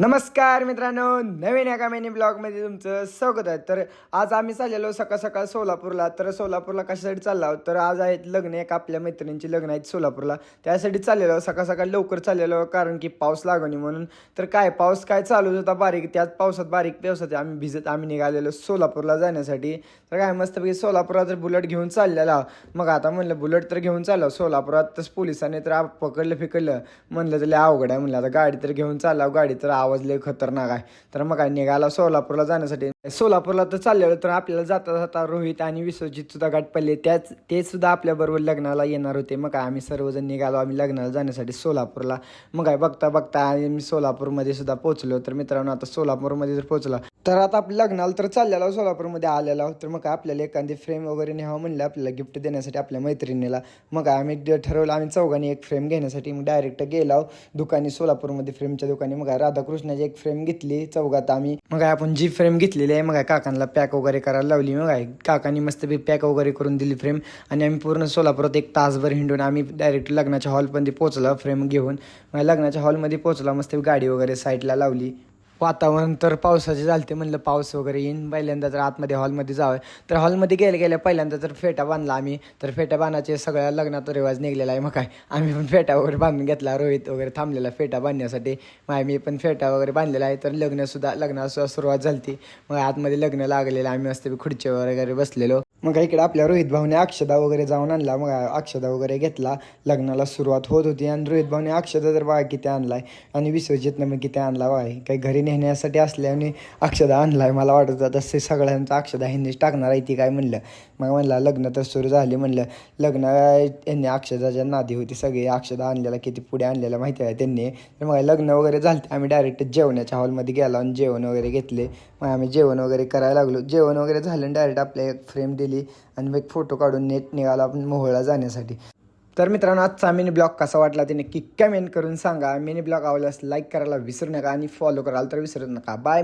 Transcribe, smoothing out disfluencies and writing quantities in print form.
नमस्कार मित्रांनो, नवीन एका मिनी ब्लॉगमध्ये तुमचं स्वागत आहे. तर आज आम्ही चाललेलो सकाळ सकाळ सोलापूरला. तर सोलापूरला कशासाठी चाललो आहोत? तर आज आहेत लग्न, एक आपल्या मैत्रिणींची लग्न आहेत सोलापूरला. त्यासाठी चाललेलो सकाळ सकाळ लवकर चाललेलो, कारण की पाऊस लागणी म्हणून. तर काय पाऊस काय चालूच होता बारीक, त्याच पावसात बारीक पावसात आम्ही भिजत निघालेलो सोलापूरला जाण्यासाठी. तर काय मस्तपैकी सोलापुरात तर बुलेट घेऊन चाललेला. मग आता म्हणलं बुलेट तर घेऊन चाललो सोलापुरात, तस पोलिसांनी तर पकडलं फिकडलं. म्हणलं तर लय अवघड आहे. म्हणलं आता गाडी तर घेऊन चाललो, गाडी तर आवाज लय खतरनाक आहे. तर मग काय निघाला सोलापूरला जाण्यासाठी. सोलापूरला तर चाललेलो, तर आपल्याला जाता जाता रोहित आणि विश्वजित सुद्धा गाठ पडले. ते सुद्धा आपल्याबरोबर लग्नाला येणार होते. मग काय आम्ही सर्वजण निघालो आम्ही लग्नाला जाण्यासाठी सोलापूरला. मग काय बघता बघता मी सोलापूरमध्ये सुद्धा पोहोचलो. तर मित्रांनो, आता सोलापूरमध्ये जर पोहोचला तर आता आपलं लग्नाला तर चाललेलो सोलापूरमध्ये आलेलो. तर मग काय आपल्याला एखादी फ्रेम वगैरे न्यावं म्हणलं आपल्याला गिफ्ट देण्यासाठी आपल्या मैत्रिणीला. मग आम्ही ठरवलं आम्ही चौघांनी एक फ्रेम घेण्यासाठी. मग डायरेक्ट गेलो दुकानी, सोलापूरमध्ये फ्रेमच्या दुकानी. मग राधाकृष्णाची एक फ्रेम घेतली चौघात आम्ही. मग आपण जी फ्रेम घेतलेली आहे मग काकांना पॅक वगैरे करायला लावली. मग काकांनी मस्तपैकी पॅक वगैरे करून दिली फ्रेम. आणि आम्ही पूर्ण सोलापुरात एक तासभर हिंडून आम्ही डायरेक्ट लग्नाच्या हॉलमध्ये पोहोचलो फ्रेम घेऊन. मग लग्नाच्या हॉलमध्ये पोहोचला, मस्त गाडी वगैरे साईडला लावली. वातावरण तर पावसाचे झालते, म्हणलं पाऊस वगैरे येईन पहिल्यांदा तर आतमध्ये हॉलमध्ये जावं. तर हॉलमध्ये गेल्या पहिल्यांदा तर फेटा बांधला आम्ही. तर फेटा बांधायचे सगळ्या लग्नात रिवाज निघलेला आहे. मग काय आम्ही पण फेटा वगैरे बांधून घेतला, रोहित वगैरे थांबलेला फेटा बांधण्यासाठी. मग मी पण फेटा वगैरे बांधलेला आहे. तर लग्नाला सुरुवात झाली. मग आतमध्ये लग्न लागलेलं, आम्ही मस्त खुर्चीवर वगैरे बसलेलो. मग इकडे आपल्या रोहित भाऊने अक्षदा वगैरे जाऊन आणला. मग अक्षदा वगैरे घेतला, लग्नाला सुरुवात होत होती. आणि रोहित भाऊने अक्षदा तर बघा किती आणलाय, आणि विश्वजितनं मग किती आणला बघा. काही घरी नेण्यासाठी असल्याने अक्षदा आणलाय. मला वाटत होतं तसे सगळ्यांचा अक्षदा ह्यांनीच टाकणार आहे ती काय म्हणलं. मग म्हणलं लग्न तर सुरू झाली, म्हणलं लग्न यांनी अक्षदाच्या नादी होती सगळी. अक्षदा आणलेला किती पुढे आणलेला माहिती आहे त्यांनी. तर मग लग्न वगैरे झालं, आम्ही डायरेक्ट जेवणाच्या हॉलमध्ये गेलो आणि जेवण वगैरे घेतले. मग आम्ही जेवण वगैरे करायला लागलो. जेवण वगैरे झालं डायरेक्ट आपल्या एक फ्रेम दिली आणि मग एक फोटो काढून नेट निघाला आपण मोहळा जाण्यासाठी. तर मित्रांनो, आजचा मिनी ब्लॉग कसा वाटला ते नक्की कमेंट करून सांगा. मिनी ब्लॉग आवडल्यास लाईक करायला विसरू नका आणि फॉलो करायला तर विसरू नका. बाय.